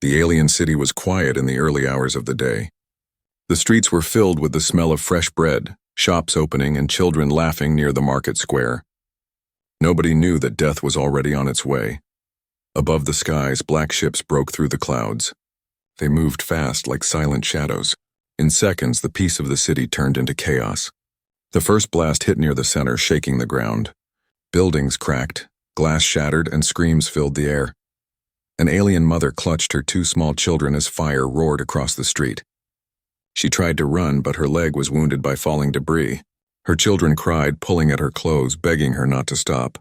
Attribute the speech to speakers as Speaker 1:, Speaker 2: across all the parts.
Speaker 1: The alien city was quiet in the early hours of the day. The streets were filled with the smell of fresh bread, shops opening, and children laughing near the market square. Nobody knew that death was already on its way. Above the skies, black ships broke through the clouds. They moved fast like silent shadows. In seconds, the peace of the city turned into chaos. The first blast hit near the center, shaking the ground. Buildings cracked, glass shattered, and screams filled the air. An alien mother clutched her two small children as fire roared across the street. She tried to run, but her leg was wounded by falling debris. Her children cried, pulling at her clothes, begging her not to stop.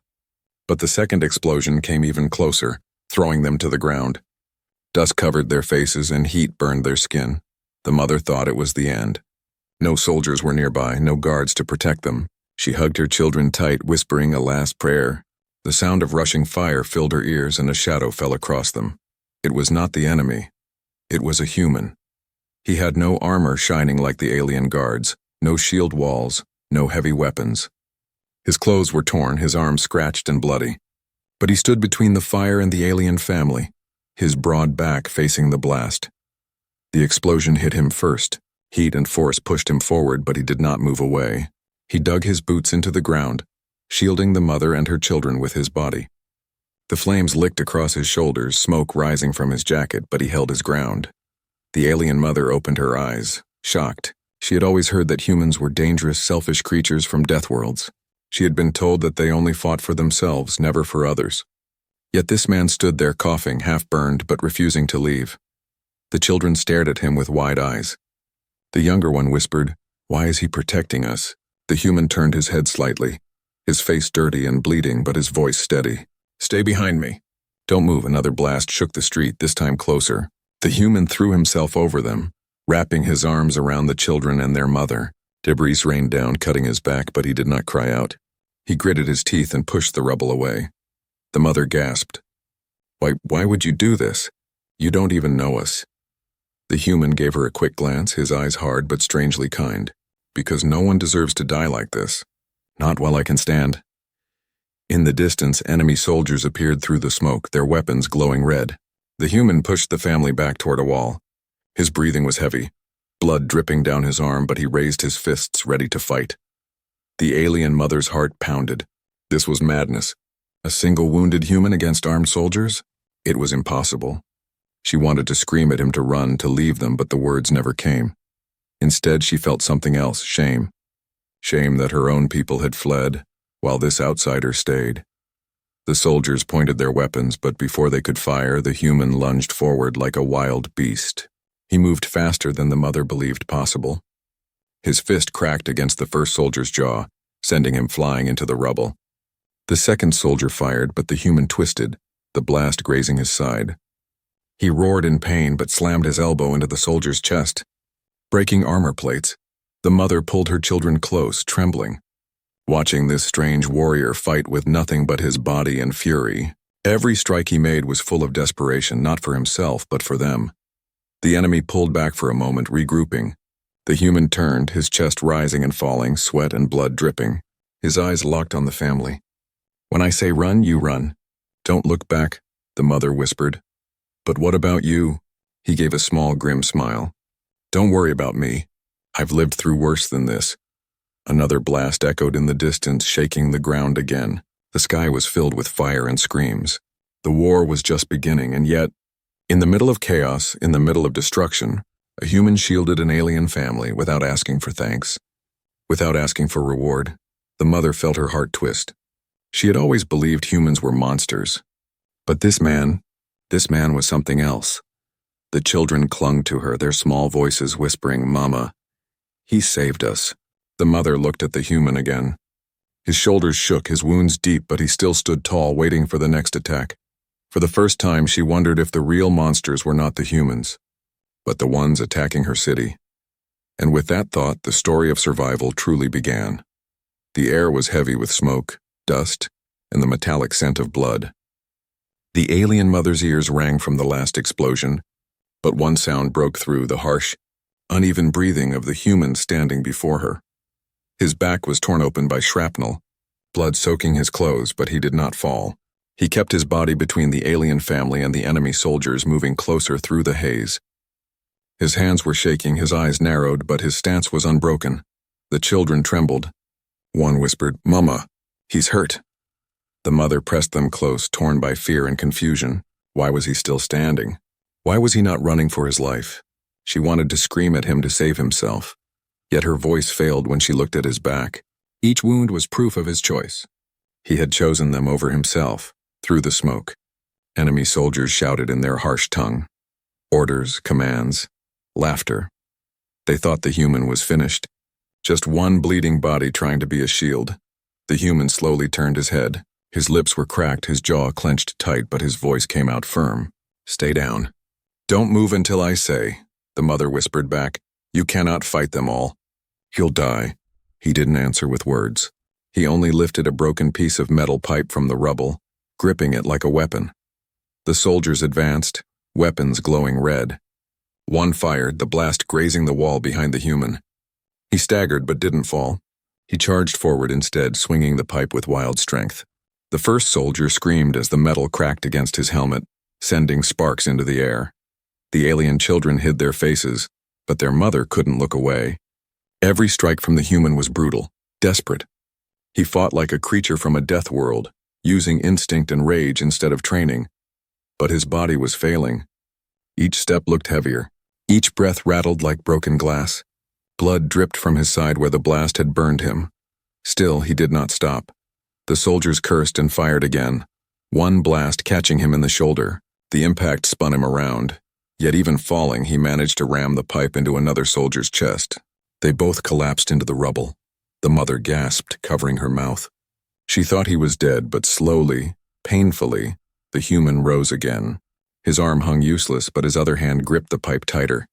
Speaker 1: But the second explosion came even closer, throwing them to the ground. Dust covered their faces and heat burned their skin. The mother thought it was the end. No soldiers were nearby, no guards to protect them. She hugged her children tight, whispering a last prayer. The sound of rushing fire filled her ears and a shadow fell across them. It was not the enemy. It was a human. He had no armor shining like the alien guards, no shield walls, no heavy weapons. His clothes were torn, his arms scratched and bloody. But he stood between the fire and the alien family, his broad back facing the blast. The explosion hit him first. Heat and force pushed him forward, but he did not move away. He dug his boots into the ground, shielding the mother and her children with his body. The flames licked across his shoulders, smoke rising from his jacket, but he held his ground. The alien mother opened her eyes, shocked. She had always heard that humans were dangerous, selfish creatures from Deathworlds. She had been told that they only fought for themselves, never for others. Yet this man stood there coughing, half-burned, but refusing to leave. The children stared at him with wide eyes. The younger one whispered, "Why is he protecting us?" The human turned his head slightly, his face dirty and bleeding, but his voice steady. "Stay behind me." "Don't move." Another blast shook the street, this time closer. The human threw himself over them, wrapping his arms around the children and their mother. Debris rained down, cutting his back, but he did not cry out. He gritted his teeth and pushed the rubble away. The mother gasped. Why would you do this? You don't even know us." The human gave her a quick glance, his eyes hard but strangely kind. "Because no one deserves to die like this. Not while I can stand." In the distance, enemy soldiers appeared through the smoke, their weapons glowing red. The human pushed the family back toward a wall. His breathing was heavy, blood dripping down his arm, but he raised his fists ready to fight. The alien mother's heart pounded. This was madness. A single wounded human against armed soldiers? It was impossible. She wanted to scream at him to run, to leave them, but the words never came. Instead, she felt something else, shame. Shame that her own people had fled, while this outsider stayed. The soldiers pointed their weapons, but before they could fire, the human lunged forward like a wild beast. He moved faster than the mother believed possible. His fist cracked against the first soldier's jaw, sending him flying into the rubble. The second soldier fired, but the human twisted, the blast grazing his side. He roared in pain, but slammed his elbow into the soldier's chest, breaking armor plates. The mother pulled her children close, trembling. Watching this strange warrior fight with nothing but his body and fury, every strike he made was full of desperation, not for himself, but for them. The enemy pulled back for a moment, regrouping. The human turned, his chest rising and falling, sweat and blood dripping. His eyes locked on the family. "When I say run, you run. Don't look back," the mother whispered. "But what about you?" He gave a small, grim smile. "Don't worry about me. I've lived through worse than this." Another blast echoed in the distance, shaking the ground again. The sky was filled with fire and screams. The war was just beginning, and yet, in the middle of chaos, in the middle of destruction, a human shielded an alien family without asking for thanks, without asking for reward. The mother felt her heart twist. She had always believed humans were monsters. But this man was something else. The children clung to her, their small voices whispering, "Mama, he saved us." The mother looked at the human again. His shoulders shook, his wounds deep, but he still stood tall, waiting for the next attack. For the first time, she wondered if the real monsters were not the humans, but the ones attacking her city. And with that thought, the story of survival truly began. The air was heavy with smoke, dust, and the metallic scent of blood. The alien mother's ears rang from the last explosion, but one sound broke through, the harsh, uneven breathing of the human standing before her. His back was torn open by shrapnel, blood soaking his clothes, but he did not fall. He kept his body between the alien family and the enemy soldiers, moving closer through the haze. His hands were shaking, his eyes narrowed, but his stance was unbroken. The children trembled. One whispered, "Mama, he's hurt." The mother pressed them close, torn by fear and confusion. Why was he still standing? Why was he not running for his life? She wanted to scream at him to save himself. Yet her voice failed when she looked at his back. Each wound was proof of his choice. He had chosen them over himself, through the smoke. Enemy soldiers shouted in their harsh tongue. Orders, commands, laughter. They thought the human was finished. Just one bleeding body trying to be a shield. The human slowly turned his head. His lips were cracked, his jaw clenched tight, but his voice came out firm. "Stay down. Don't move until I say," the mother whispered back. "You cannot fight them all. You'll die." He didn't answer with words. He only lifted a broken piece of metal pipe from the rubble, gripping it like a weapon. The soldiers advanced, weapons glowing red. One fired, the blast grazing the wall behind the human. He staggered but didn't fall. He charged forward instead, swinging the pipe with wild strength. The first soldier screamed as the metal cracked against his helmet, sending sparks into the air. The alien children hid their faces, but their mother couldn't look away. Every strike from the human was brutal, desperate. He fought like a creature from a death world, using instinct and rage instead of training. But his body was failing. Each step looked heavier. Each breath rattled like broken glass. Blood dripped from his side where the blast had burned him. Still, he did not stop. The soldiers cursed and fired again. One blast catching him in the shoulder. The impact spun him around. Yet even falling, he managed to ram the pipe into another soldier's chest. They both collapsed into the rubble. The mother gasped, covering her mouth. She thought he was dead, but slowly, painfully, the human rose again. His arm hung useless, but his other hand gripped the pipe tighter.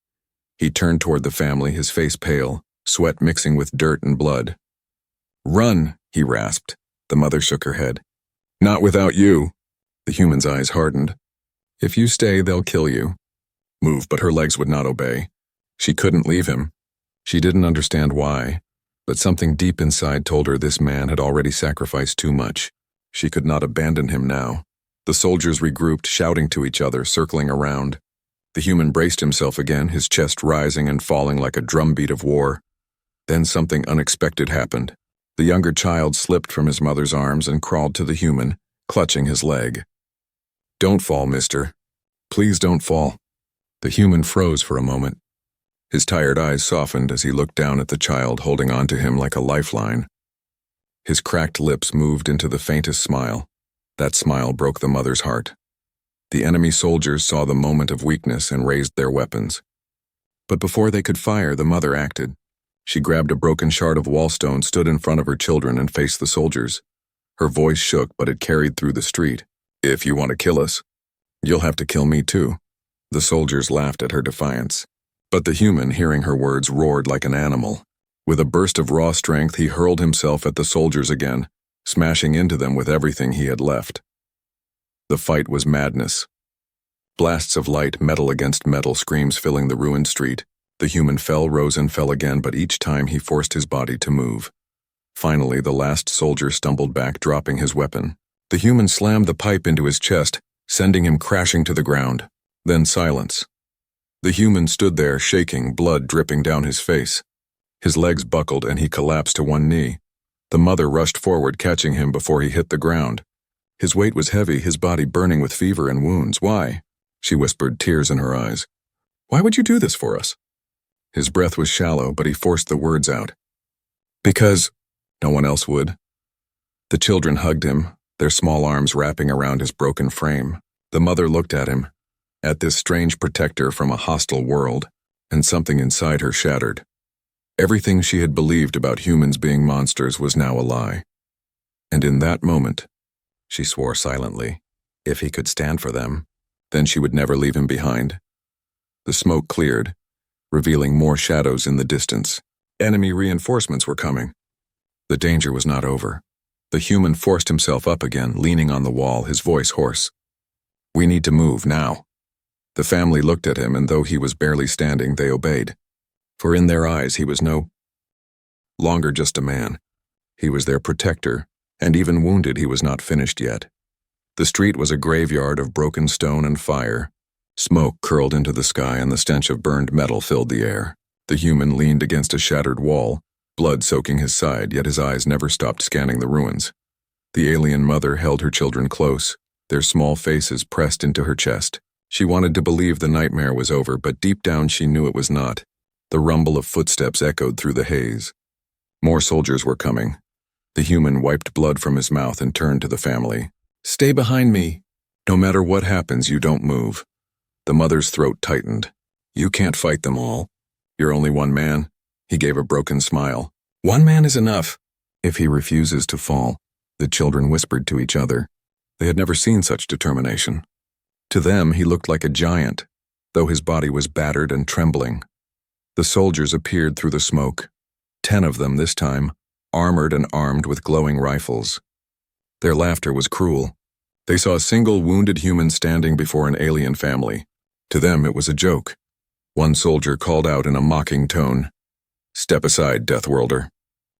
Speaker 1: He turned toward the family, his face pale, sweat mixing with dirt and blood. "Run," he rasped. The mother shook her head. "Not without you." The human's eyes hardened. "If you stay, they'll kill you." Move, but her legs would not obey. She couldn't leave him. She didn't understand why, but something deep inside told her this man had already sacrificed too much. She could not abandon him now. The soldiers regrouped, shouting to each other, circling around. The human braced himself again, his chest rising and falling like a drumbeat of war. Then something unexpected happened. The younger child slipped from his mother's arms and crawled to the human, clutching his leg. "Don't fall, mister. Please don't fall." The human froze for a moment. His tired eyes softened as he looked down at the child, holding on to him like a lifeline. His cracked lips moved into the faintest smile. That smile broke the mother's heart. The enemy soldiers saw the moment of weakness and raised their weapons. But before they could fire, the mother acted. She grabbed a broken shard of wallstone, stood in front of her children, and faced the soldiers. Her voice shook, but it carried through the street. "If you want to kill us, you'll have to kill me too." The soldiers laughed at her defiance. But the human, hearing her words, roared like an animal. With a burst of raw strength, he hurled himself at the soldiers again, smashing into them with everything he had left. The fight was madness. Blasts of light, metal against metal, screams filling the ruined street. The human fell, rose, and fell again, but each time he forced his body to move. Finally, the last soldier stumbled back, dropping his weapon. The human slammed the pipe into his chest, sending him crashing to the ground. Then silence. The human stood there, shaking, blood dripping down his face. His legs buckled and he collapsed to one knee. The mother rushed forward, catching him before he hit the ground. His weight was heavy, his body burning with fever and wounds. "Why?" she whispered, tears in her eyes. "Why would you do this for us?" His breath was shallow, but he forced the words out. "Because no one else would." The children hugged him, their small arms wrapping around his broken frame. The mother looked at him, at this strange protector from a hostile world, and something inside her shattered. Everything she had believed about humans being monsters was now a lie. And in that moment, she swore silently, if he could stand for them, then she would never leave him behind. The smoke cleared, revealing more shadows in the distance. Enemy reinforcements were coming. The danger was not over. The human forced himself up again, leaning on the wall, his voice hoarse. "We need to move now." The family looked at him, and though he was barely standing, they obeyed. For in their eyes he was no longer just a man. He was their protector, and even wounded he was not finished yet. The street was a graveyard of broken stone and fire. Smoke curled into the sky and the stench of burned metal filled the air. The human leaned against a shattered wall, blood soaking his side, yet his eyes never stopped scanning the ruins. The alien mother held her children close, their small faces pressed into her chest. She wanted to believe the nightmare was over, but deep down she knew it was not. The rumble of footsteps echoed through the haze. More soldiers were coming. The human wiped blood from his mouth and turned to the family. "Stay behind me. No matter what happens, you don't move." The mother's throat tightened. "You can't fight them all. You're only one man." He gave a broken smile. "One man is enough." "If he refuses to fall," the children whispered to each other. They had never seen such determination. To them, he looked like a giant, though his body was battered and trembling. The soldiers appeared through the smoke, 10 of them this time, armored and armed with glowing rifles. Their laughter was cruel. They saw a single wounded human standing before an alien family. To them, it was a joke. One soldier called out in a mocking tone, "Step aside, Deathworlder.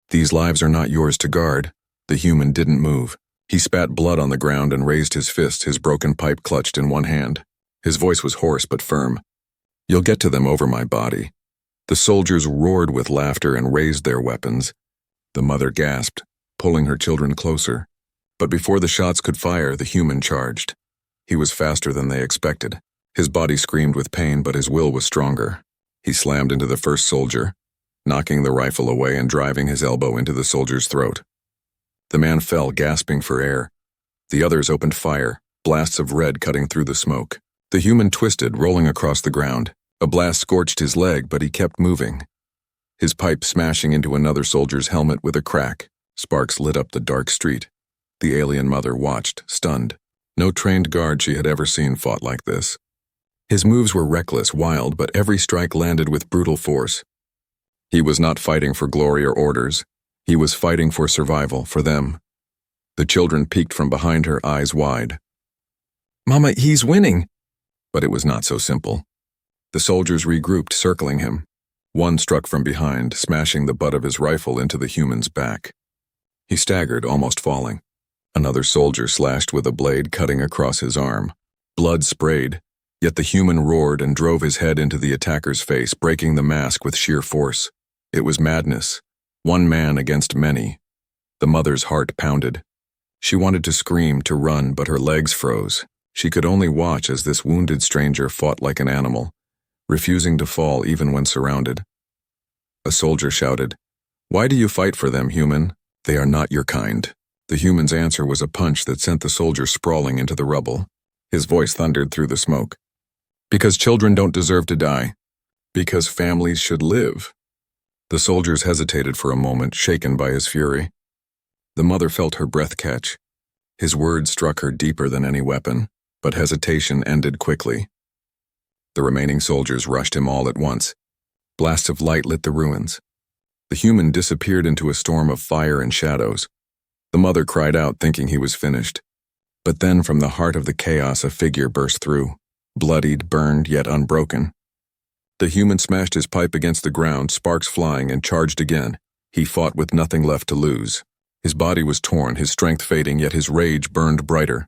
Speaker 1: These lives are not yours to guard." The human didn't move. He spat blood on the ground and raised his fist, his broken pipe clutched in one hand. His voice was hoarse but firm. "You'll get to them over my body." The soldiers roared with laughter and raised their weapons. The mother gasped, pulling her children closer. But before the shots could fire, the human charged. He was faster than they expected. His body screamed with pain, but his will was stronger. He slammed into the first soldier, knocking the rifle away and driving his elbow into the soldier's throat. The man fell, gasping for air. The others opened fire, blasts of red cutting through the smoke. The human twisted, rolling across the ground. A blast scorched his leg, but he kept moving. His pipe smashing into another soldier's helmet with a crack. Sparks lit up the dark street. The alien mother watched, stunned. No trained guard she had ever seen fought like this. His moves were reckless, wild, but every strike landed with brutal force. He was not fighting for glory or orders. He was fighting for survival, for them. The children peeked from behind her, eyes wide. "Mama, he's winning!" But it was not so simple. The soldiers regrouped, circling him. One struck from behind, smashing the butt of his rifle into the human's back. He staggered, almost falling. Another soldier slashed with a blade, cutting across his arm. Blood sprayed, yet the human roared and drove his head into the attacker's face, breaking the mask with sheer force. It was madness. One man against many. The mother's heart pounded. She wanted to scream, to run, but her legs froze. She could only watch as this wounded stranger fought like an animal, refusing to fall even when surrounded. A soldier shouted, "Why do you fight for them, human? They are not your kind." The human's answer was a punch that sent the soldier sprawling into the rubble. His voice thundered through the smoke. "Because children don't deserve to die. Because families should live." The soldiers hesitated for a moment, shaken by his fury. The mother felt her breath catch. His words struck her deeper than any weapon, but hesitation ended quickly. The remaining soldiers rushed him all at once. Blasts of light lit the ruins. The human disappeared into a storm of fire and shadows. The mother cried out, thinking he was finished. But then from the heart of the chaos a figure burst through, bloodied, burned, yet unbroken. The human smashed his pipe against the ground, sparks flying, and charged again. He fought with nothing left to lose. His body was torn, his strength fading, yet his rage burned brighter.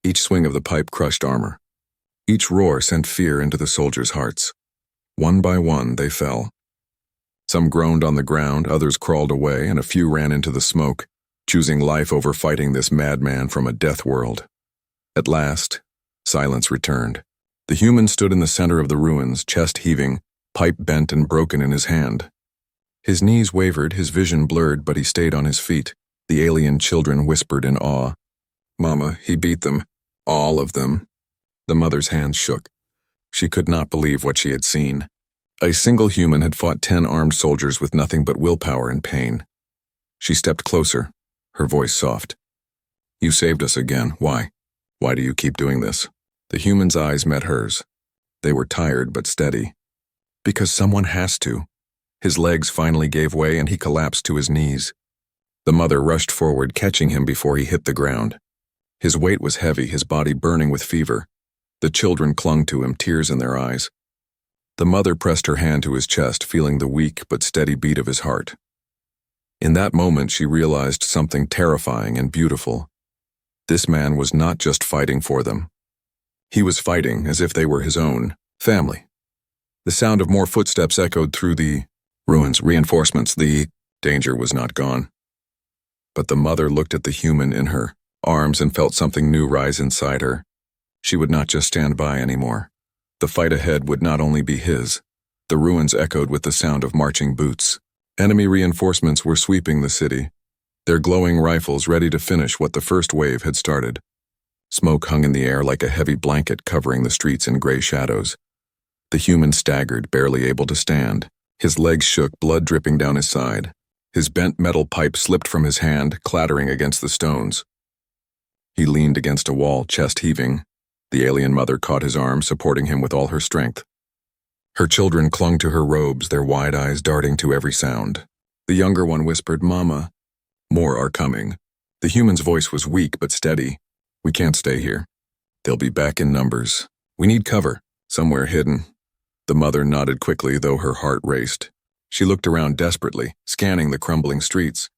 Speaker 1: Each swing of the pipe crushed armor. Each roar sent fear into the soldiers' hearts. One by one, they fell. Some groaned on the ground, others crawled away, and a few ran into the smoke, choosing life over fighting this madman from a death world. At last, silence returned. The human stood in the center of the ruins, chest heaving, pipe bent and broken in his hand. His knees wavered, his vision blurred, but he stayed on his feet. The alien children whispered in awe. "Mama, he beat them. All of them." The mother's hands shook. She could not believe what she had seen. A single human had fought 10 armed soldiers with nothing but willpower and pain. She stepped closer, her voice soft. "You saved us again. Why? Why do you keep doing this?" The human's eyes met hers. They were tired but steady. "Because someone has to." His legs finally gave way and he collapsed to his knees. The mother rushed forward, catching him before he hit the ground. His weight was heavy, his body burning with fever. The children clung to him, tears in their eyes. The mother pressed her hand to his chest, feeling the weak but steady beat of his heart. In that moment, she realized something terrifying and beautiful. This man was not just fighting for them. He was fighting as if they were his own family. The sound of more footsteps echoed through the ruins, reinforcements. The danger was not gone. But the mother looked at the human in her arms and felt something new rise inside her. She would not just stand by anymore. The fight ahead would not only be his. The ruins echoed with the sound of marching boots. Enemy reinforcements were sweeping the city, their glowing rifles ready to finish what the first wave had started. Smoke hung in the air like a heavy blanket covering the streets in gray shadows. The human staggered, barely able to stand. His legs shook, blood dripping down his side. His bent metal pipe slipped from his hand, clattering against the stones. He leaned against a wall, chest heaving. The alien mother caught his arm, supporting him with all her strength. Her children clung to her robes, their wide eyes darting to every sound. The younger one whispered, "Mama, more are coming." The human's voice was weak but steady. "We can't stay here. They'll be back in numbers. We need cover, somewhere hidden." The mother nodded quickly, though her heart raced. She looked around desperately, scanning the crumbling streets.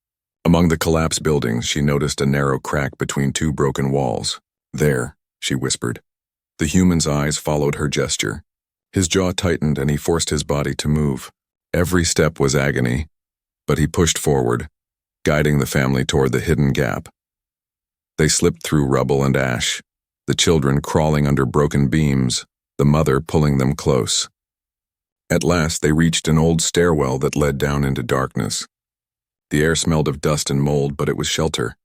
Speaker 1: Among the collapsed buildings, she noticed a narrow crack between two broken walls. "There," she whispered. The human's eyes followed her gesture. His jaw tightened and he forced his body to move. Every step was agony, but he pushed forward, guiding the family toward the hidden gap. They slipped through rubble and ash, the children crawling under broken beams, the mother pulling them close. At last they reached an old stairwell that led down into darkness. The air smelled of dust and mold, but it was shelter.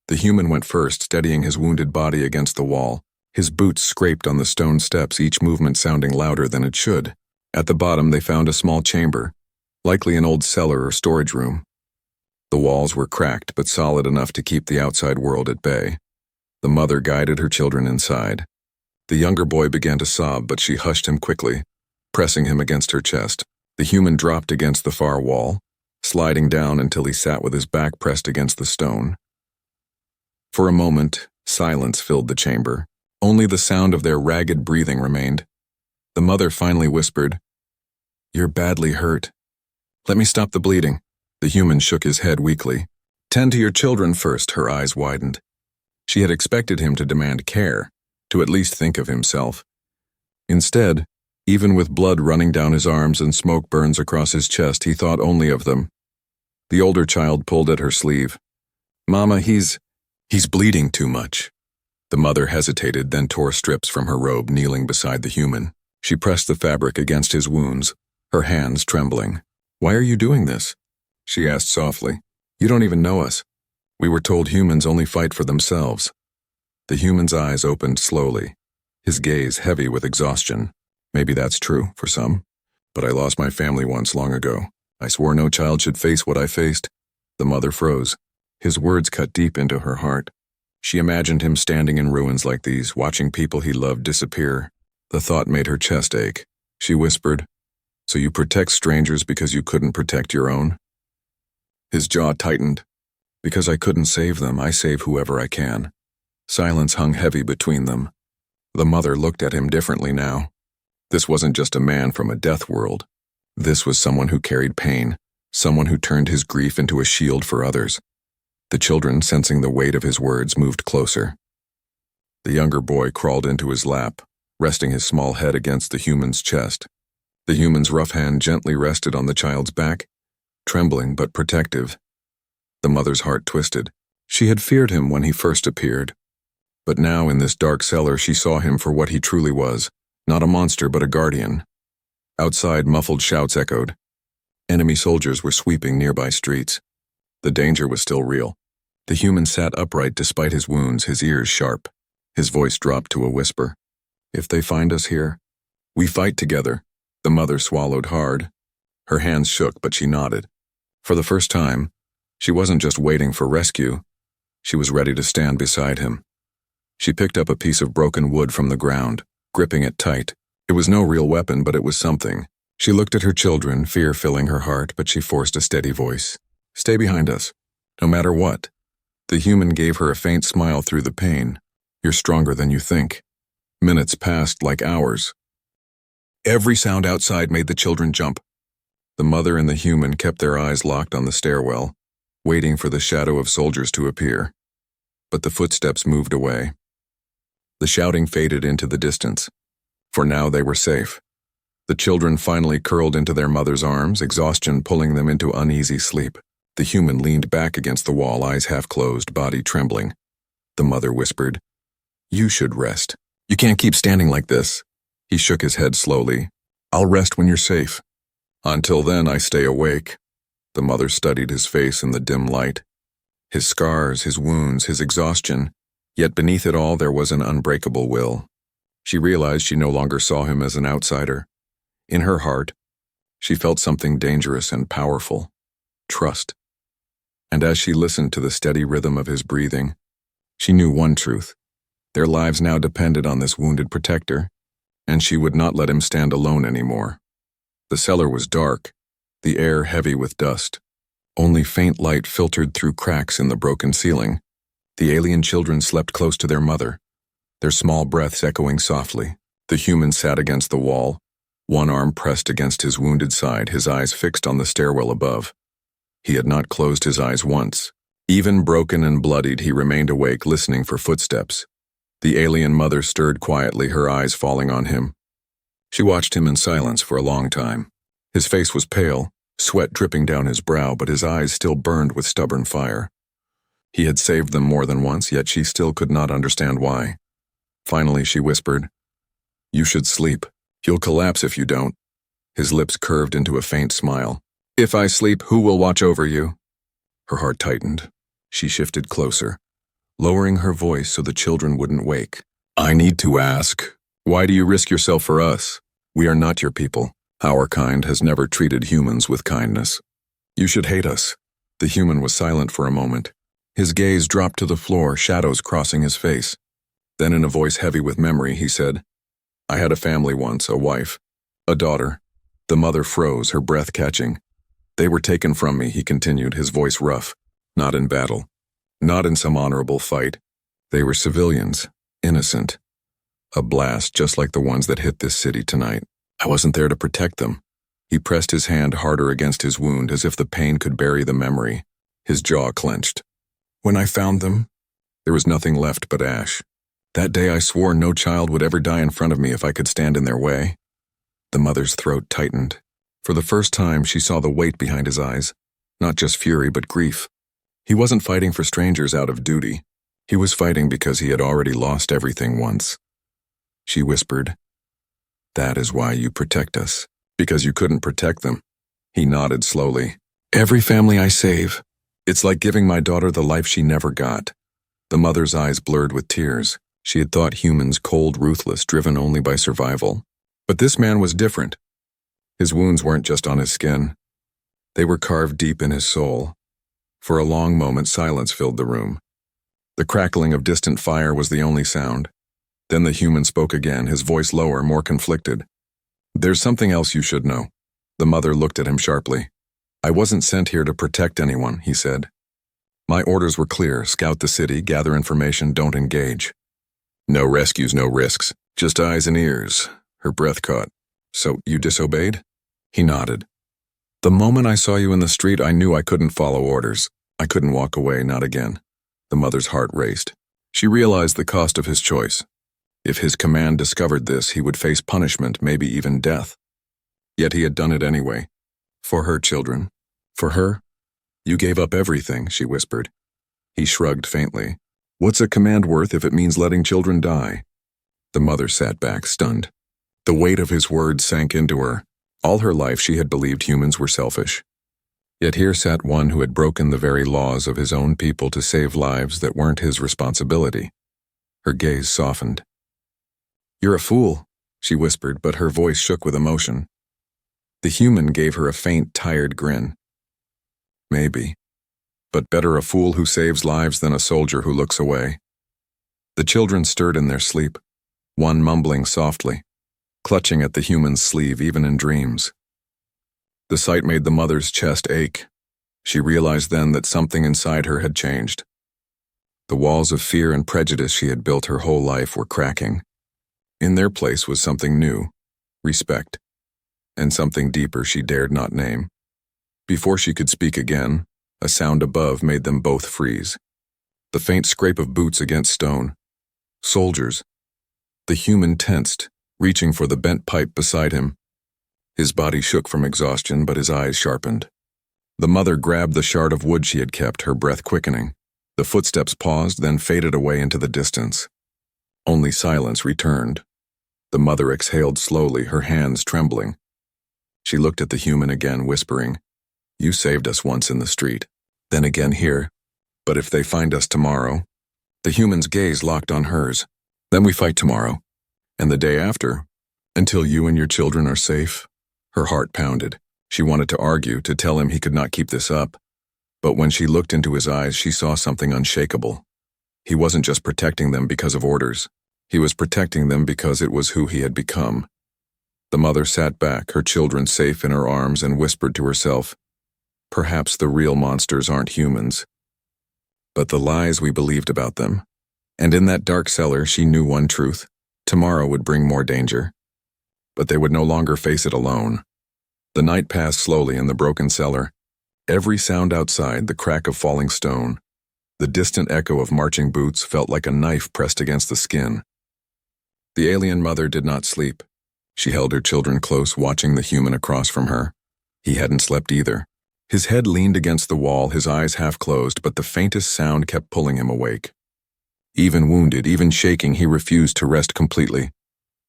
Speaker 1: The human went first, steadying his wounded body against the wall. His boots scraped on the stone steps, each movement sounding louder than it should. At the bottom they found a small chamber, likely an old cellar or storage room. The walls were cracked but solid enough to keep the outside world at bay. The mother guided her children inside. The younger boy began to sob, but she hushed him quickly, pressing him against her chest. The human dropped against the far wall, sliding down until he sat with his back pressed against the stone. For a moment, silence filled the chamber. Only the sound of their ragged breathing remained. The mother finally whispered, "You're badly hurt. Let me stop the bleeding." The human shook his head weakly. "Tend to your children first," her eyes widened. She had expected him to demand care, to at least think of himself. Instead, even with blood running down his arms and smoke burns across his chest, he thought only of them. The older child pulled at her sleeve. "Mama, he's bleeding too much." The mother hesitated, then tore strips from her robe, kneeling beside the human. She pressed the fabric against his wounds, her hands trembling. "Why are you doing this?" she asked softly. "You don't even know us. We were told humans only fight for themselves." The human's eyes opened slowly, his gaze heavy with exhaustion. "Maybe that's true for some, but I lost my family once long ago. I swore no child should face what I faced." The mother froze. His words cut deep into her heart. She imagined him standing in ruins like these, watching people he loved disappear. The thought made her chest ache. She whispered, "So you protect strangers because you couldn't protect your own?" His jaw tightened. "Because I couldn't save them, I save whoever I can." Silence hung heavy between them. The mother looked at him differently now. This wasn't just a man from a death world. This was someone who carried pain, someone who turned his grief into a shield for others. The children, sensing the weight of his words, moved closer. The younger boy crawled into his lap, resting his small head against the human's chest. The human's rough hand gently rested on the child's back, trembling but protective. The mother's heart twisted. She had feared him when he first appeared. But now in this dark cellar she saw him for what he truly was, not a monster but a guardian. Outside, muffled shouts echoed. Enemy soldiers were sweeping nearby streets. The danger was still real. The human sat upright despite his wounds, his ears sharp. His voice dropped to a whisper. "If they find us here, we fight together." The mother swallowed hard. Her hands shook, but she nodded. For the first time, she wasn't just waiting for rescue. She was ready to stand beside him. She picked up a piece of broken wood from the ground, gripping it tight. It was no real weapon, but it was something. She looked at her children, fear filling her heart, but she forced a steady voice. "Stay behind us, no matter what." The human gave her a faint smile through the pain. "You're stronger than you think." Minutes passed like hours. Every sound outside made the children jump. The mother and the human kept their eyes locked on the stairwell, waiting for the shadow of soldiers to appear. but the footsteps moved away. The shouting faded into the distance. For now they were safe. The children finally curled into their mother's arms, exhaustion pulling them into uneasy sleep. The human leaned back against the wall, eyes half closed, body trembling. The mother whispered, "You should rest. You can't keep standing like this." He shook his head slowly. "I'll rest when you're safe. Until then, I stay awake." The mother studied his face in the dim light. His scars, his wounds, his exhaustion. Yet beneath it all there was an unbreakable will. She realized she no longer saw him as an outsider. In her heart, she felt something dangerous and powerful. Trust. And as she listened to the steady rhythm of his breathing, she knew one truth. Their lives now depended on this wounded protector, and she would not let him stand alone anymore. The cellar was dark, the air heavy with dust. Only faint light filtered through cracks in the broken ceiling. The alien children slept close to their mother, their small breaths echoing softly. The human sat against the wall, one arm pressed against his wounded side, his eyes fixed on the stairwell above. He had not closed his eyes once. Even broken and bloodied, he remained awake, listening for footsteps. The alien mother stirred quietly, her eyes falling on him. She watched him in silence for a long time. His face was pale, sweat dripping down his brow, but his eyes still burned with stubborn fire. He had saved them more than once, yet she still could not understand why. Finally, she whispered, "You should sleep. You'll collapse if you don't." His lips curved into a faint smile. "If I sleep, who will watch over you?" Her heart tightened. She shifted closer, lowering her voice so the children wouldn't wake. "I need to ask, why do you risk yourself for us? We are not your people. Our kind has never treated humans with kindness. You should hate us." The human was silent for a moment. His gaze dropped to the floor, shadows crossing his face. Then in a voice heavy with memory, he said, "I had a family once, a wife, a daughter." The mother froze, her breath catching. "They were taken from me," he continued, his voice rough. "Not in battle. Not in some honorable fight. They were civilians, innocent. A blast just like the ones that hit this city tonight. I wasn't there to protect them." He pressed his hand harder against his wound as if the pain could bury the memory. His jaw clenched. "When I found them, there was nothing left but ash. That day I swore no child would ever die in front of me if I could stand in their way." The mother's throat tightened. For the first time, she saw the weight behind his eyes. Not just fury, but grief. He wasn't fighting for strangers out of duty. He was fighting because he had already lost everything once. She whispered, "That is why you protect us. Because you couldn't protect them." He nodded slowly. "Every family I save, it's like giving my daughter the life she never got." The mother's eyes blurred with tears. She had thought humans cold, ruthless, driven only by survival. But this man was different. His wounds weren't just on his skin. They were carved deep in his soul. For a long moment, silence filled the room. The crackling of distant fire was the only sound. Then the human spoke again, his voice lower, more conflicted. "There's something else you should know." The mother looked at him sharply. "I wasn't sent here to protect anyone," he said. "My orders were clear: scout the city, gather information, don't engage. No rescues, no risks, just eyes and ears." Her breath caught. "So you disobeyed?" He nodded. "The moment I saw you in the street, I knew I couldn't follow orders. I couldn't walk away, not again." The mother's heart raced. She realized the cost of his choice. If his command discovered this, he would face punishment, maybe even death. Yet he had done it anyway. For her children. For her? "You gave up everything," she whispered. He shrugged faintly. "What's a command worth if it means letting children die?" The mother sat back, stunned. The weight of his words sank into her. All her life she had believed humans were selfish. Yet here sat one who had broken the very laws of his own people to save lives that weren't his responsibility. Her gaze softened. "You're a fool," she whispered, but her voice shook with emotion. The human gave her a faint, tired grin. "Maybe. But better a fool who saves lives than a soldier who looks away." The children stirred in their sleep, one mumbling softly, clutching at the human's sleeve even in dreams. The sight made the mother's chest ache. She realized then that something inside her had changed. The walls of fear and prejudice she had built her whole life were cracking. In their place was something new, respect, and something deeper she dared not name. Before she could speak again, a sound above made them both freeze. the faint scrape of boots against stone. Soldiers. The human tensed, reaching for the bent pipe beside him. His body shook from exhaustion, but his eyes sharpened. The mother grabbed the shard of wood she had kept, her breath quickening. The footsteps paused, then faded away into the distance. Only silence returned. The mother exhaled slowly, her hands trembling. She looked at the human again, whispering, "You saved us once in the street, then again here. But if they find us tomorrow..." The human's gaze locked on hers. "Then we fight tomorrow. And the day after. Until you and your children are safe." Her heart pounded. She wanted to argue, to tell him he could not keep this up. But when she looked into his eyes, she saw something unshakable. He wasn't just protecting them because of orders. He was protecting them because it was who he had become. The mother sat back, her children safe in her arms, and whispered to herself, "Perhaps the real monsters aren't humans, but the lies we believed about them." And in that dark cellar, she knew one truth. Tomorrow would bring more danger. But they would no longer face it alone. The night passed slowly in the broken cellar. Every sound outside, the crack of falling stone, the distant echo of marching boots, felt like a knife pressed against the skin. The alien mother did not sleep. She held her children close, watching the human across from her. He hadn't slept either. His head leaned against the wall, his eyes half closed, but the faintest sound kept pulling him awake. Even wounded, even shaking, he refused to rest completely.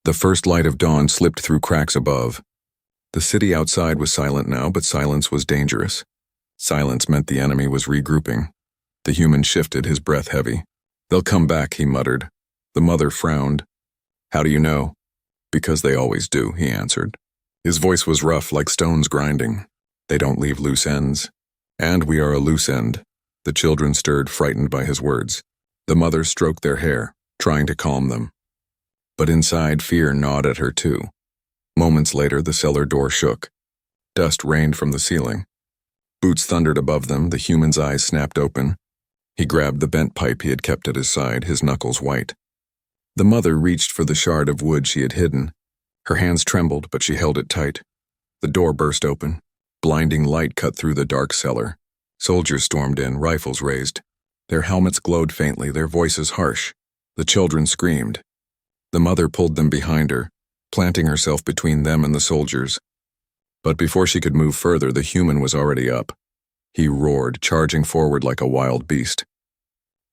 Speaker 1: The first light of dawn slipped through cracks above. The city outside was silent now, but silence was dangerous. Silence meant the enemy was regrouping. The human shifted, his breath heavy. "They'll come back," he muttered. The mother frowned. "How do you know?" "Because they always do," he answered. His voice was rough, like stones grinding. "They don't leave loose ends. And we are a loose end." The children stirred, frightened by his words. The mother stroked their hair, trying to calm them. But inside, fear gnawed at her too. Moments later, the cellar door shook. Dust rained from the ceiling. Boots thundered above them, the human's eyes snapped open. He grabbed the bent pipe he had kept at his side, his knuckles white. The mother reached for the shard of wood she had hidden. Her hands trembled, but she held it tight. The door burst open. Blinding light cut through the dark cellar. Soldiers stormed in, rifles raised. Their helmets glowed faintly, their voices harsh. The children screamed. The mother pulled them behind her, planting herself between them and the soldiers. But before she could move further, the human was already up. He roared, charging forward like a wild beast.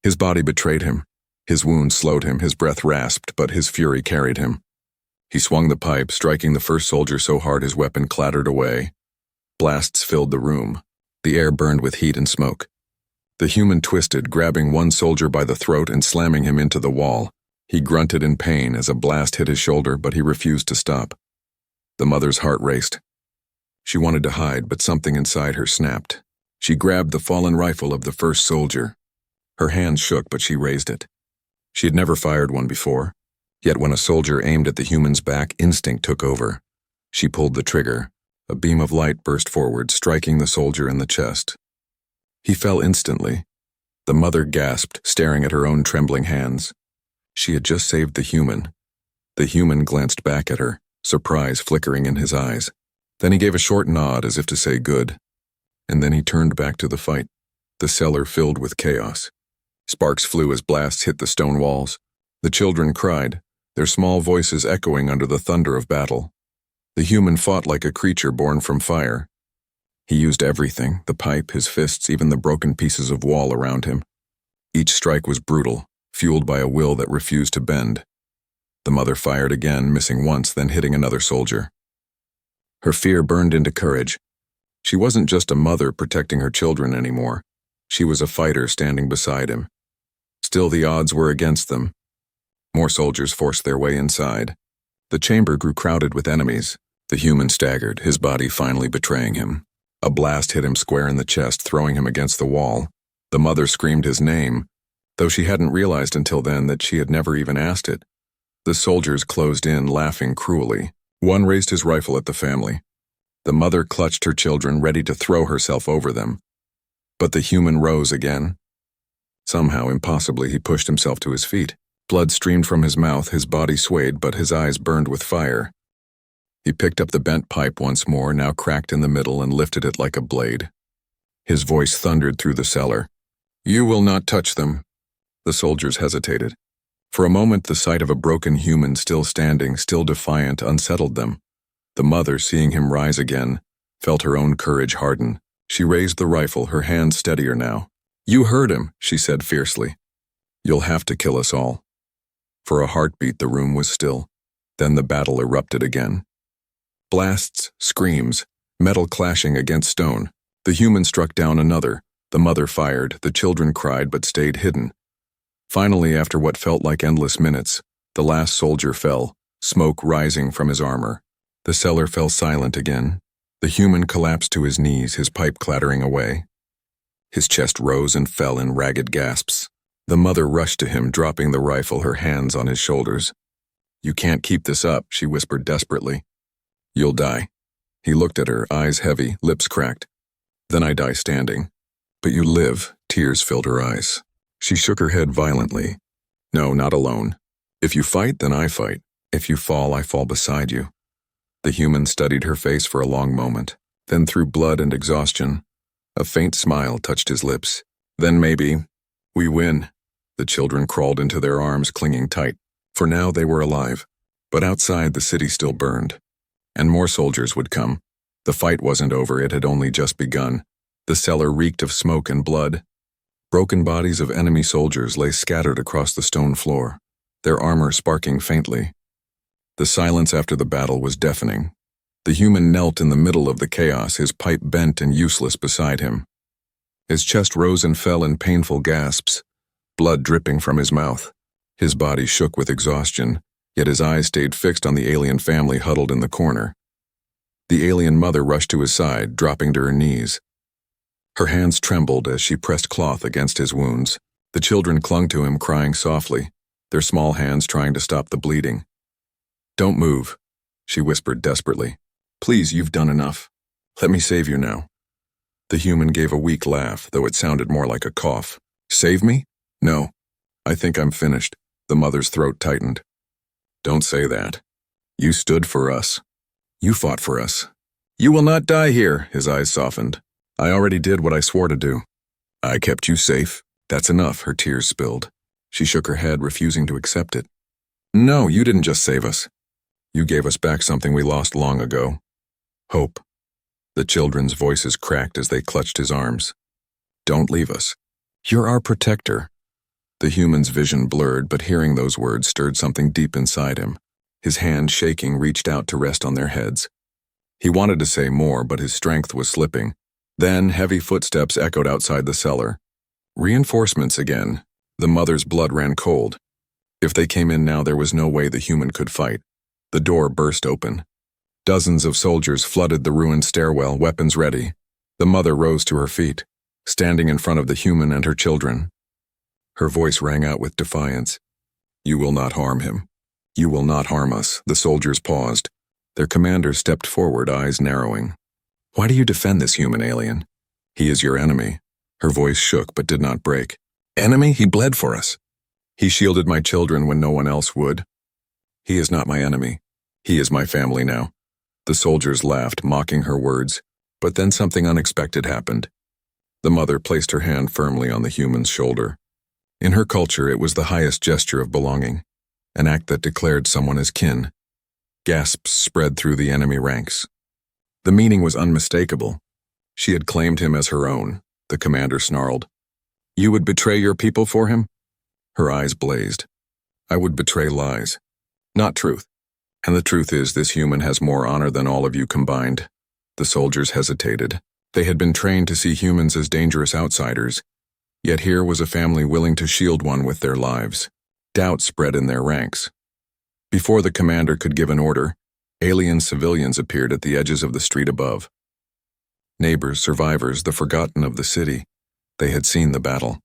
Speaker 1: His body betrayed him. His wounds slowed him, his breath rasped, but his fury carried him. He swung the pipe, striking the first soldier so hard his weapon clattered away. Blasts filled the room. The air burned with heat and smoke. The human twisted, grabbing one soldier by the throat and slamming him into the wall. He grunted in pain as a blast hit his shoulder, but he refused to stop. The mother's heart raced. She wanted to hide, but something inside her snapped. She grabbed the fallen rifle of the first soldier. Her hands shook, but she raised it. She had never fired one before. Yet when a soldier aimed at the human's back, instinct took over. She pulled the trigger. A beam of light burst forward, striking the soldier in the chest. He fell instantly. The mother gasped, staring at her own trembling hands. She had just saved the human. The human glanced back at her, surprise flickering in his eyes. Then he gave a short nod as if to say good. And then he turned back to the fight, the cellar filled with chaos. Sparks flew as blasts hit the stone walls. The children cried, their small voices echoing under the thunder of battle. The human fought like a creature born from fire. He used everything, the pipe, his fists, even the broken pieces of wall around him. Each strike was brutal, fueled by a will that refused to bend. The mother fired again, missing once, then hitting another soldier. Her fear burned into courage. She wasn't just a mother protecting her children anymore. She was a fighter standing beside him. Still, the odds were against them. More soldiers forced their way inside. The chamber grew crowded with enemies. The human staggered, his body finally betraying him. A blast hit him square in the chest, throwing him against the wall. The mother screamed his name, though she hadn't realized until then that she had never even asked it. The soldiers closed in, laughing cruelly. One raised his rifle at the family. The mother clutched her children, ready to throw herself over them. But the human rose again. Somehow, impossibly, he pushed himself to his feet. Blood streamed from his mouth, his body swayed, but his eyes burned with fire. He picked up the bent pipe once more, now cracked in the middle, and lifted it like a blade. His voice thundered through the cellar. "You will not touch them. The soldiers hesitated. For a moment, the sight of a broken human still standing, still defiant, unsettled them. The mother, seeing him rise again, felt her own courage harden. She raised the rifle, her hand steadier now. "You heard him," she said fiercely. "You'll have to kill us all." For a heartbeat, the room was still. Then the battle erupted again. Blasts, screams, metal clashing against stone. The human struck down another. The mother fired. The children cried but stayed hidden. Finally, after what felt like endless minutes, the last soldier fell, smoke rising from his armor. The cellar fell silent again. The human collapsed to his knees, his pipe clattering away. His chest rose and fell in ragged gasps. The mother rushed to him, dropping the rifle, her hands on his shoulders. "You can't keep this up," she whispered desperately. "You'll die." He looked at her, eyes heavy, lips cracked. "Then I die standing." "But you live." Tears filled her eyes. She shook her head violently. "No, not alone. If you fight, then I fight. If you fall, I fall beside you." The human studied her face for a long moment. Then through blood and exhaustion, a faint smile touched his lips. "Then maybe we win." The children crawled into their arms, clinging tight. For now they were alive. But outside, the city still burned. And more soldiers would come. The fight wasn't over, it had only just begun. The cellar reeked of smoke and blood. Broken bodies of enemy soldiers lay scattered across the stone floor, their armor sparking faintly. The silence after the battle was deafening. The human knelt in the middle of the chaos, his pipe bent and useless beside him. His chest rose and fell in painful gasps, blood dripping from his mouth. His body shook with exhaustion, yet his eyes stayed fixed on the alien family huddled in the corner. The alien mother rushed to his side, dropping to her knees. Her hands trembled as she pressed cloth against his wounds. The children clung to him, crying softly, their small hands trying to stop the bleeding. "Don't move," she whispered desperately. "Please, you've done enough. Let me save you now." The human gave a weak laugh, though it sounded more like a cough. "Save me? No. I think I'm finished." The mother's throat tightened. "Don't say that. You stood for us. You fought for us. You will not die here." His eyes softened. "I already did what I swore to do. I kept you safe. That's enough." Her tears spilled. She shook her head, refusing to accept it. "No, you didn't just save us. You gave us back something we lost long ago. Hope." The children's voices cracked as they clutched his arms. "Don't leave us. You're our protector." The human's vision blurred, but hearing those words stirred something deep inside him. His hand, shaking, reached out to rest on their heads. He wanted to say more, but his strength was slipping. Then heavy footsteps echoed outside the cellar. Reinforcements again. The mother's blood ran cold. If they came in now, there was no way the human could fight. The door burst open. Dozens of soldiers flooded the ruined stairwell, weapons ready. The mother rose to her feet, standing in front of the human and her children. Her voice rang out with defiance. "You will not harm him. You will not harm us." The soldiers paused. Their commander stepped forward, eyes narrowing. "Why do you defend this human alien? He is your enemy." Her voice shook but did not break. "Enemy? He bled for us. He shielded my children when no one else would. He is not my enemy. He is my family now." The soldiers laughed, mocking her words, but then something unexpected happened. The mother placed her hand firmly on the human's shoulder. In her culture, it was the highest gesture of belonging, an act that declared someone as kin. Gasps spread through the enemy ranks. The meaning was unmistakable. She had claimed him as her own. The commander snarled. "You would betray your people for him?" Her eyes blazed. "I would betray lies, not truth. And the truth is, this human has more honor than all of you combined." The soldiers hesitated. They had been trained to see humans as dangerous outsiders, yet here was a family willing to shield one with their lives. Doubt spread in their ranks. Before the commander could give an order, alien civilians appeared at the edges of the street above. Neighbors, survivors, the forgotten of the city. They had seen the battle.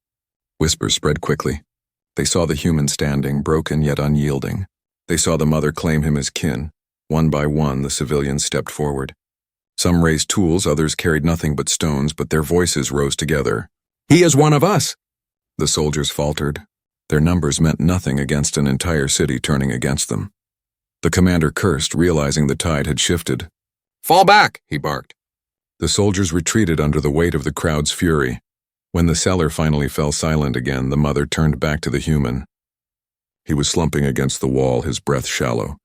Speaker 1: Whispers spread quickly. They saw the human standing, broken yet unyielding. They saw the mother claim him as kin. One by one, the civilians stepped forward. Some raised tools, others carried nothing but stones, but their voices rose together. "He is one of us!" The soldiers faltered. Their numbers meant nothing against an entire city turning against them. The commander cursed, realizing the tide had shifted. "Fall back!" he barked. The soldiers retreated under the weight of the crowd's fury. When the cellar finally fell silent again, the mother turned back to the human. He was slumping against the wall, his breath shallow.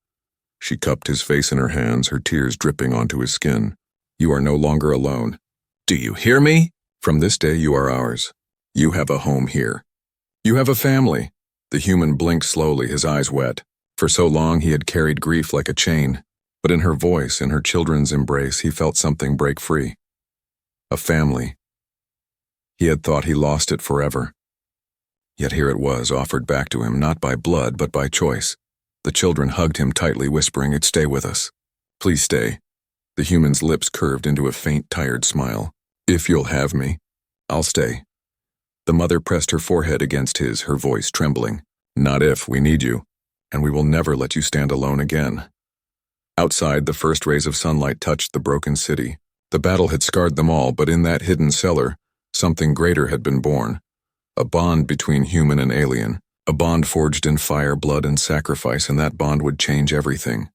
Speaker 1: She cupped his face in her hands, her tears dripping onto his skin. You are no longer alone. Do you hear me? From this day you are ours. You have a home here. You have a family. The human blinked slowly, his eyes wet. For so long he had carried grief like a chain, but in her voice, in her children's embrace, he felt something break free. A family. He had thought he lost it forever. Yet here it was, offered back to him, not by blood, but by choice. The children hugged him tightly, whispering, "It's stay with us. Please stay." The human's lips curved into a faint, tired smile. If you'll have me, I'll stay. The mother pressed her forehead against his, her voice trembling. Not if, we need you, and we will never let you stand alone again. Outside, the first rays of sunlight touched the broken city. The battle had scarred them all, but in that hidden cellar, something greater had been born. A bond between human and alien. A bond forged in fire, blood, and sacrifice, and that bond would change everything.